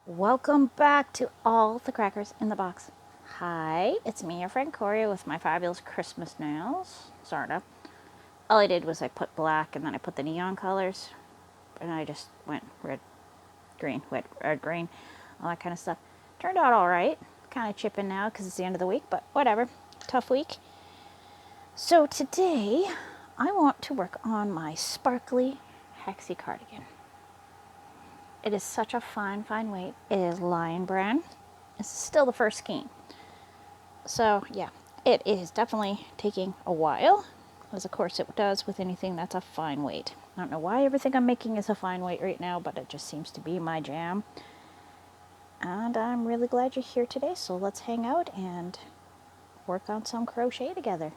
Welcome back to All the Crackers in the Box. Hi, it's me, your friend Corey, with my fabulous Christmas nails. Sorta. All I did was I put black and then I put the neon colors. And I just went red, green, red, green, all that kind of stuff. Turned out alright. Kind of chipping now because it's the end of the week, but whatever. Tough week. So today, I want to work on my sparkly Hexie cardigan. It is such a fine, fine weight. It is Lion brand. It's still the first skein. So yeah, it is definitely taking a while, as of course it does with anything that's a fine weight. I don't know why everything I'm making is a fine weight right now, but it just seems to be my jam. And I'm really glad you're here today, so let's hang out and work on some crochet together.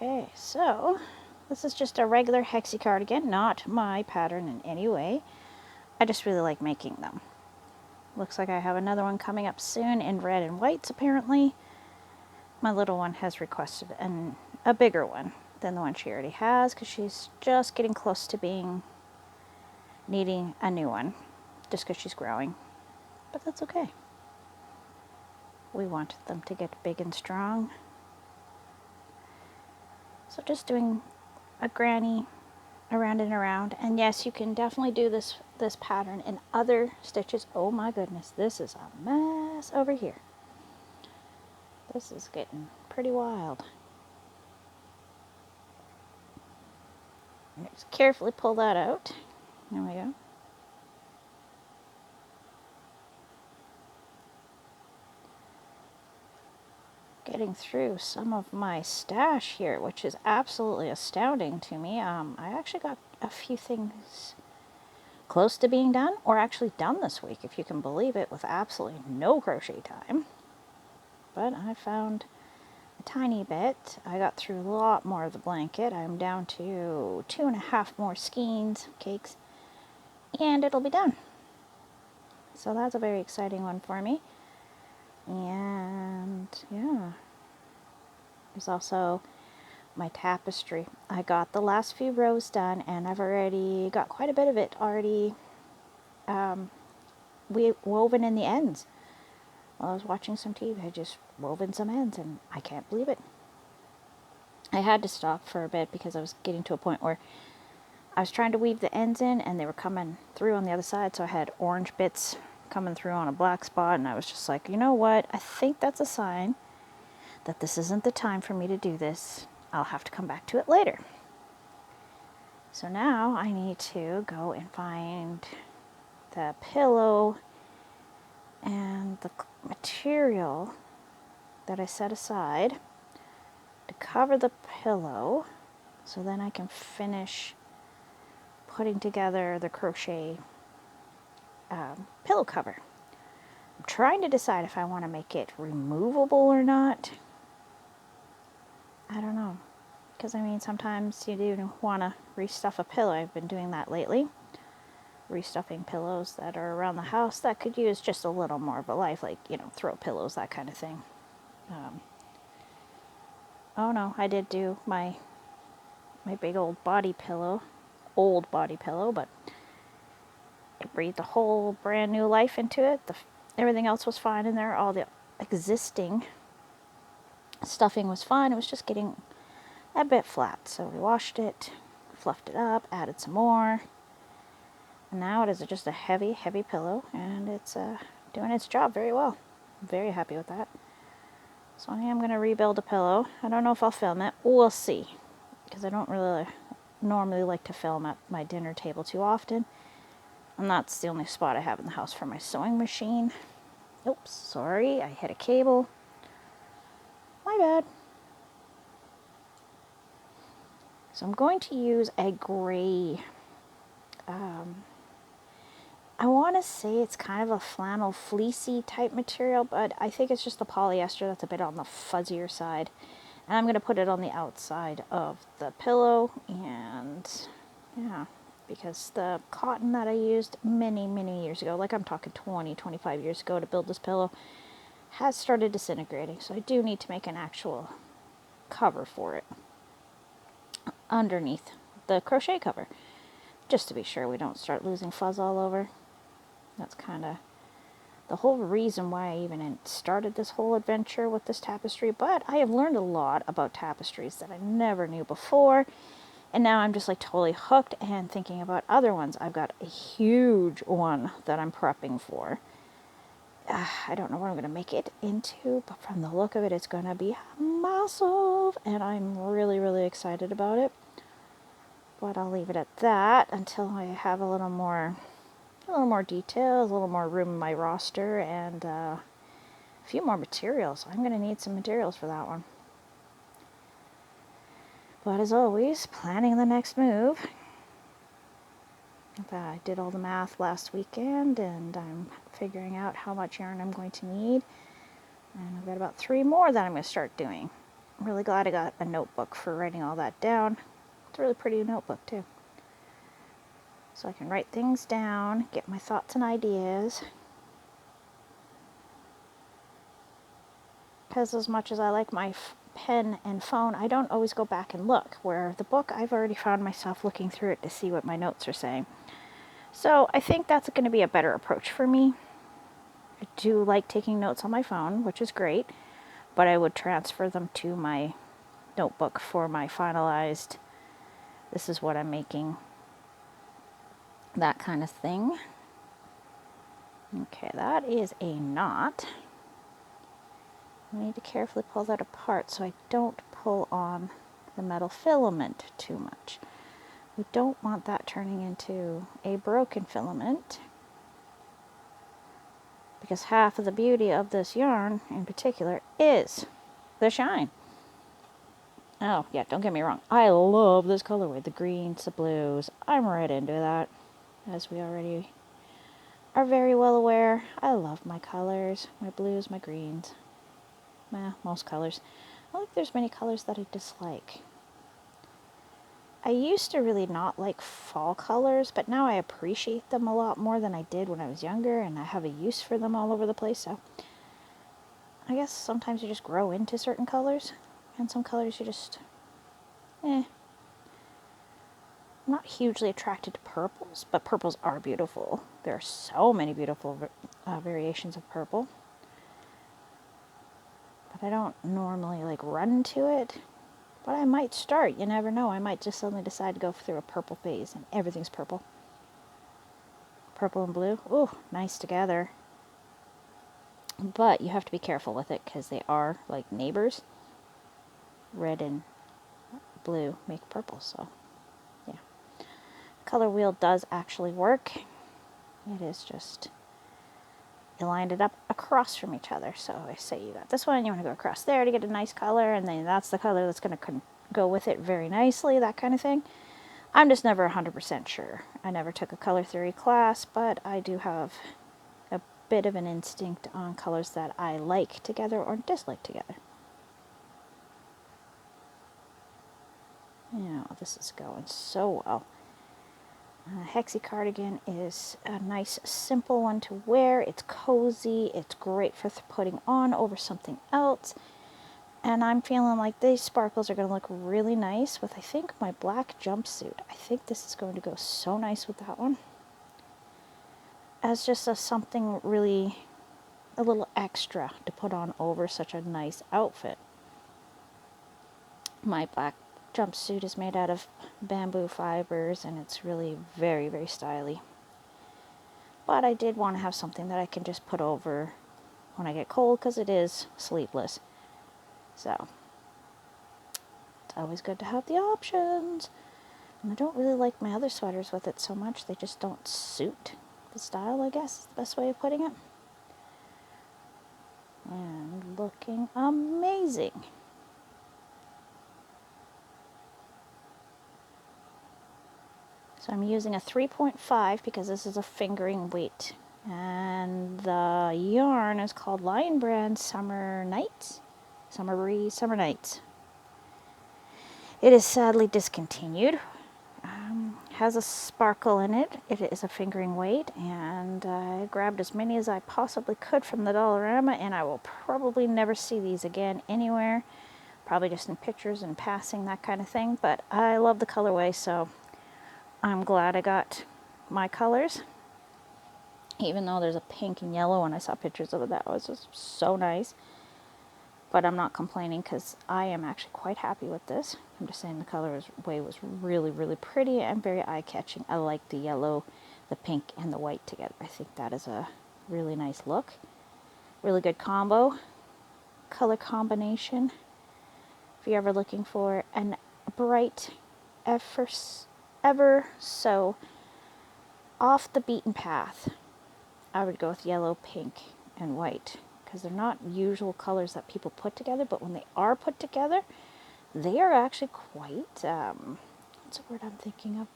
Okay, so this is just a regular Hexie cardigan, not my pattern in any way. I just really like making them. Looks like I have another one coming up soon in red and whites apparently. My little one has requested a bigger one than the one she already has because she's just getting close to needing a new one just because she's growing. But that's okay. We want them to get big and strong. So just doing a granny around and around. And yes, you can definitely do this pattern in other stitches. Oh my goodness, this is a mess over here. This is getting pretty wild. Just carefully pull that out. There we go. Getting through some of my stash here, which is absolutely astounding to me. I actually got a few things close to being done, or actually done this week, if you can believe it, with absolutely no crochet time. But I found a tiny bit. I got through a lot more of the blanket. I'm down to 2.5 more skeins, cakes, and it'll be done. So that's a very exciting one for me. And yeah, there's also my tapestry. I got the last few rows done, and I've already got quite a bit of it already woven in the ends. While I was watching some TV, I just woven some ends, and I can't believe it. I had to stop for a bit because I was getting to a point where I was trying to weave the ends in, and they were coming through on the other side, so I had orange bits coming through on a black spot, and I was just like, you know what? I think that's a sign that this isn't the time for me to do this. I'll have to come back to it later. So now I need to go and find the pillow and the material that I set aside to cover the pillow, so then I can finish putting together the crochet pillow cover. I'm trying to decide if I want to make it removable or not. I don't know, because I mean sometimes you do want to restuff a pillow. I've been doing that lately, restuffing pillows that are around the house that could use just a little more of a life, like, you know, throw pillows, that kind of thing. Oh no, I did do my big old body pillow, but it breathed a whole brand new life into it. Everything else was fine in there. All the existing stuffing was fine. It was just getting a bit flat. So we washed it, fluffed it up, added some more. And now it is just a heavy, heavy pillow, and it's doing its job very well. I'm very happy with that. So I am going to rebuild a pillow. I don't know if I'll film it. We'll see, because I don't really normally like to film at my dinner table too often. And that's the only spot I have in the house for my sewing machine. Oops, sorry, I hit a cable. My bad. So I'm going to use a gray, I want to say it's kind of a flannel fleecy type material, but I think it's just the polyester that's a bit on the fuzzier side. And I'm going to put it on the outside of the pillow, and yeah, because the cotton that I used many, many years ago, like I'm talking 20, 25 years ago to build this pillow, has started disintegrating. So I do need to make an actual cover for it underneath the crochet cover, just to be sure we don't start losing fuzz all over. That's kind of the whole reason why I even started this whole adventure with this tapestry, but I have learned a lot about tapestries that I never knew before, and now I'm just like totally hooked and thinking about other ones. I've got a huge one that I'm prepping for. I don't know what I'm going to make it into, but from the look of it, it's going to be massive, and I'm really, really excited about it. But I'll leave it at that until I have a little more details, a little more room in my roster, and a few more materials. I'm going to need some materials for that one. But as always, planning the next move. I did all the math last weekend, and I'm figuring out how much yarn I'm going to need. And I've got about 3 more that I'm going to start doing. I'm really glad I got a notebook for writing all that down. It's a really pretty notebook too. So I can write things down, get my thoughts and ideas. Because as much as I like my pen and phone, I don't always go back and look. Where the book, I've already found myself looking through it to see what my notes are saying. So I think that's going to be a better approach for me. I do like taking notes on my phone, which is great, but I would transfer them to my notebook for my finalized, this is what I'm making, that kind of thing. Okay, that is a knot. I need to carefully pull that apart so I don't pull on the metal filament too much. We don't want that turning into a broken filament, because half of the beauty of this yarn in particular is the shine. Oh yeah, don't get me wrong, I love this colorway, the greens, the blues. I'm right into that, as we already are very well aware. I love my colors, my blues, my greens, most colors. I don't think there's many colors that I dislike. I used to really not like fall colors, but now I appreciate them a lot more than I did when I was younger, and I have a use for them all over the place. So I guess sometimes you just grow into certain colors, and some colors you just, I'm not hugely attracted to purples, but purples are beautiful. There are so many beautiful variations of purple, but I don't normally like run to it. But I might start, you never know. I might just suddenly decide to go through a purple phase and everything's purple. Purple and blue, ooh, nice together. But you have to be careful with it because they are like neighbors. Red and blue make purple, so yeah. Color wheel does actually work. It is just, you lined it up across from each other. So I say you got this one, you want to go across there to get a nice color, and then that's the color that's going to go with it very nicely, that kind of thing. I'm just never 100% sure. I never took a color theory class, but I do have a bit of an instinct on colors that I like together or dislike together. Yeah, this is going so well. Hexie cardigan is a nice simple one to wear. It's cozy, it's great for putting on over something else, and I'm feeling like these sparkles are going to look really nice with, I think, my black jumpsuit. I think this is going to go so nice with that one as just something really a little extra to put on over such a nice outfit. My black jumpsuit is made out of bamboo fibers, and it's really very, very stylish. But I did want to have something that I can just put over when I get cold, because it is sleeveless. So it's always good to have the options. And I don't really like my other sweaters with it so much. They just don't suit the style, I guess is the best way of putting it. And looking amazing. So I'm using a 3.5 because this is a fingering weight. And the yarn is called Lion Brand Summer Nights. Summer Breeze, Summer Nights. It is sadly discontinued. Has a sparkle in it. It is a fingering weight, and I grabbed as many as I possibly could from the Dollarama, and I will probably never see these again anywhere. Probably just in pictures and passing, that kind of thing. But I love the colorway, so I'm glad I got my colors. Even though there's a pink and yellow, and I saw pictures of it, that was just so nice. But I'm not complaining because I am actually quite happy with this. I'm just saying the colorway was really, really pretty and very eye-catching. I like the yellow, the pink, and the white together. I think that is a really nice look. Really good combo. Color combination. If you're ever looking for an bright, ever so off the beaten path, I would go with yellow, pink, and white. Because they're not usual colors that people put together, but when they are put together, they are actually quite, what's the word I'm thinking of?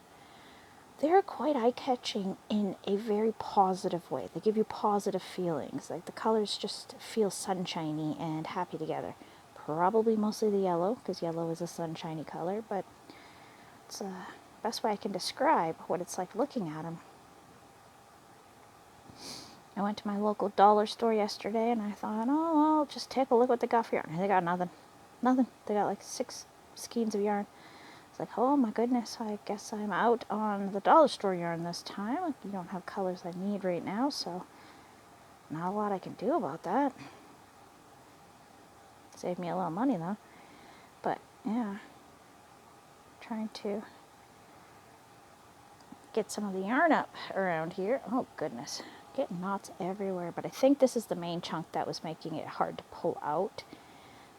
They're quite eye-catching in a very positive way. They give you positive feelings. Like the colors just feel sunshiny and happy together. Probably mostly the yellow, because yellow is a sunshiny color, but it's the best way I can describe what it's like looking at them. I went to my local dollar store yesterday and I thought, oh, I'll just take a look what they got for yarn. And they got nothing. Nothing. They got like 6 skeins of yarn. It's like, oh my goodness, I guess I'm out on the dollar store yarn this time. Like, you don't have colors I need right now, so not a lot I can do about that. Save me a little money though. But yeah, trying to get some of the yarn up around here. Oh goodness. Getting knots everywhere, but I think this is the main chunk that was making it hard to pull out.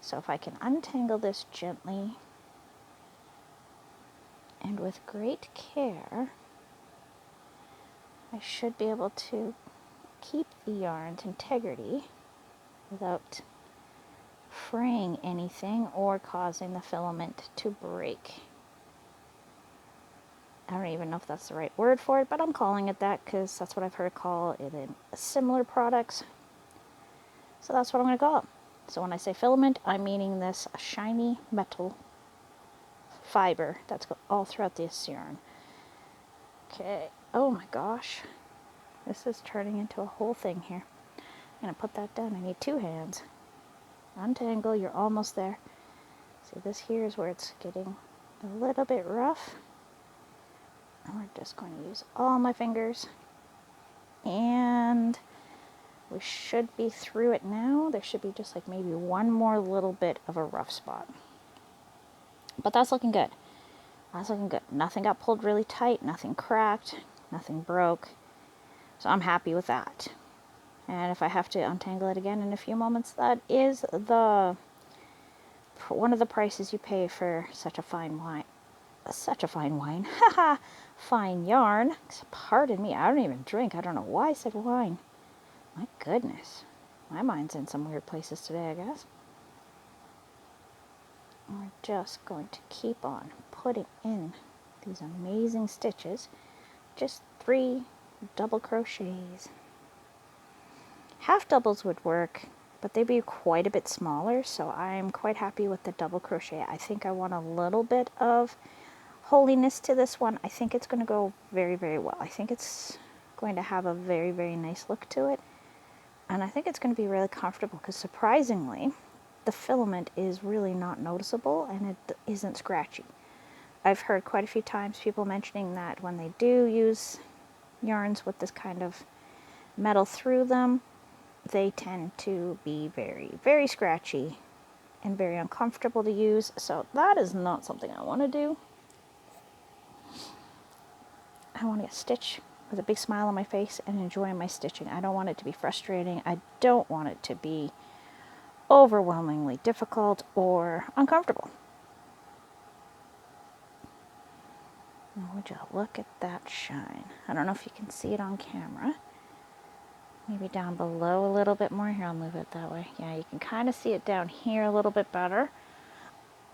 So if I can untangle this gently and with great care, I should be able to keep the yarn's integrity without fraying anything or causing the filament to break. I don't even know if that's the right word for it, but I'm calling it that because that's what I've heard call it in similar products. So that's what I'm going to call it. So when I say filament, I'm meaning this shiny metal fiber that's all throughout this yarn. Okay. Oh my gosh. This is turning into a whole thing here. I'm going to put that down. I need 2 hands. Untangle. You're almost there. See, this here is where it's getting a little bit rough. And we're just going to use all my fingers. And we should be through it now. There should be just like maybe one more little bit of a rough spot. But that's looking good. That's looking good. Nothing got pulled really tight. Nothing cracked. Nothing broke. So I'm happy with that. And if I have to untangle it again in a few moments, that is one of the prices you pay for such a fine wine. Such a fine wine. Haha. Fine yarn. Pardon me, I don't even drink. I don't know why I said wine. My goodness. My mind's in some weird places today, I guess. And we're just going to keep on putting in these amazing stitches. Just 3 double crochets. Half doubles would work, but they'd be quite a bit smaller, so I'm quite happy with the double crochet. I think I want a little bit of holiness to this one. I think it's going to go very, very well. I think it's going to have a very, very nice look to it. And I think it's going to be really comfortable because surprisingly, the filament is really not noticeable and it isn't scratchy. I've heard quite a few times people mentioning that when they do use yarns with this kind of metal through them, they tend to be very, very scratchy and very uncomfortable to use. So that is not something I want to do. I want to stitch with a big smile on my face and enjoy my stitching. I don't want it to be frustrating. I don't want it to be overwhelmingly difficult or uncomfortable. Now, would you look at that shine? I don't know if you can see it on camera. Maybe down below a little bit more. Here, I'll move it that way. Yeah, you can kind of see it down here a little bit better.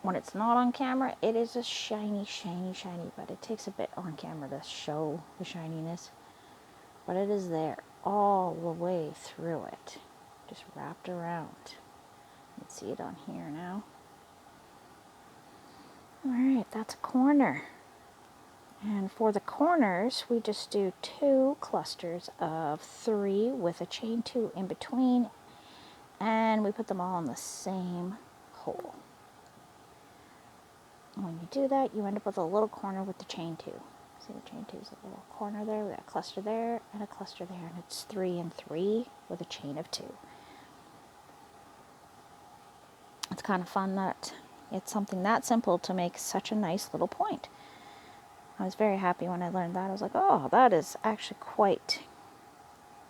when it's not on camera, it is a shiny, shiny, shiny, but it takes a bit on camera to show the shininess. But it is there all the way through it, just wrapped around. You can see it on here now. All right, that's a corner. And for the corners, we just do 2 clusters of 3 with a chain 2 in between, and we put them all in the same hole. And when you do that, you end up with a little corner with the chain 2. See, the chain 2 is a little corner there, we got a cluster there, and a cluster there, and it's 3 and 3 with a chain of 2. It's kind of fun that it's something that simple to make such a nice little point. I was very happy when I learned that. I was like, oh, that is actually quite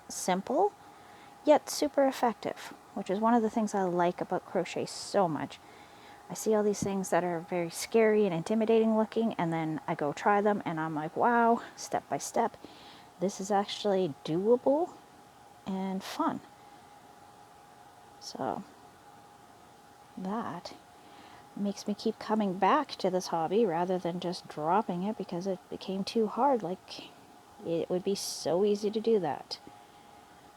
simple, yet super effective, which is one of the things I like about crochet so much. I see all these things that are very scary and intimidating looking, and then I go try them, and I'm like, wow, step by step, this is actually doable and fun. So that makes me keep coming back to this hobby rather than just dropping it because it became too hard. Like, it would be so easy to do that.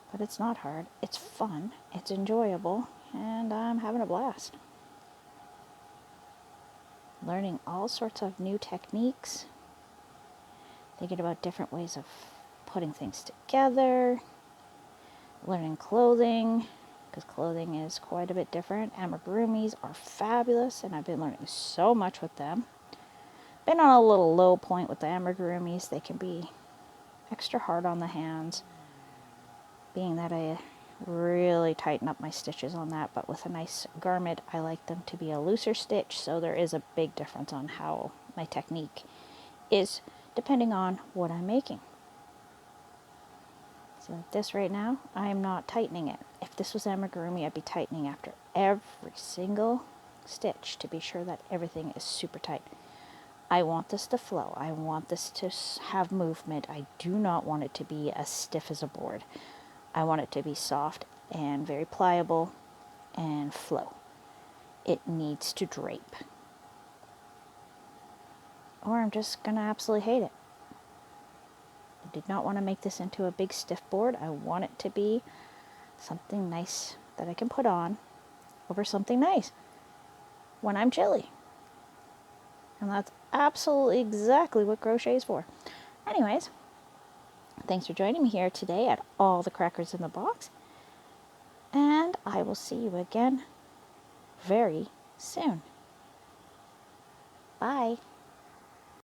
But it's not hard. It's fun. It's enjoyable. And I'm having a blast. Learning all sorts of new techniques. Thinking about different ways of putting things together. Learning clothing, because clothing is quite a bit different. Amigurumis are fabulous, and I've been learning so much with them. Been on a little low point with the amigurumis. They can be extra hard on the hands, being that I really tighten up my stitches on that, but with a nice garment I like them to be a looser stitch, so there is a big difference on how my technique is depending on what I'm making. So this right now, I am not tightening it. If this was amigurumi, I'd be tightening after every single stitch to be sure that everything is super tight. I want this to flow. I want this to have movement. I do not want it to be as stiff as a board. I want it to be soft and very pliable and flow. It needs to drape, or I'm just going to absolutely hate it. I did not want to make this into a big stiff board. I want it to be something nice that I can put on over something nice when I'm chilly. And that's absolutely exactly what crochet is for. Anyways, thanks for joining me here today at All the Crackers in the Box. And I will see you again very soon. Bye.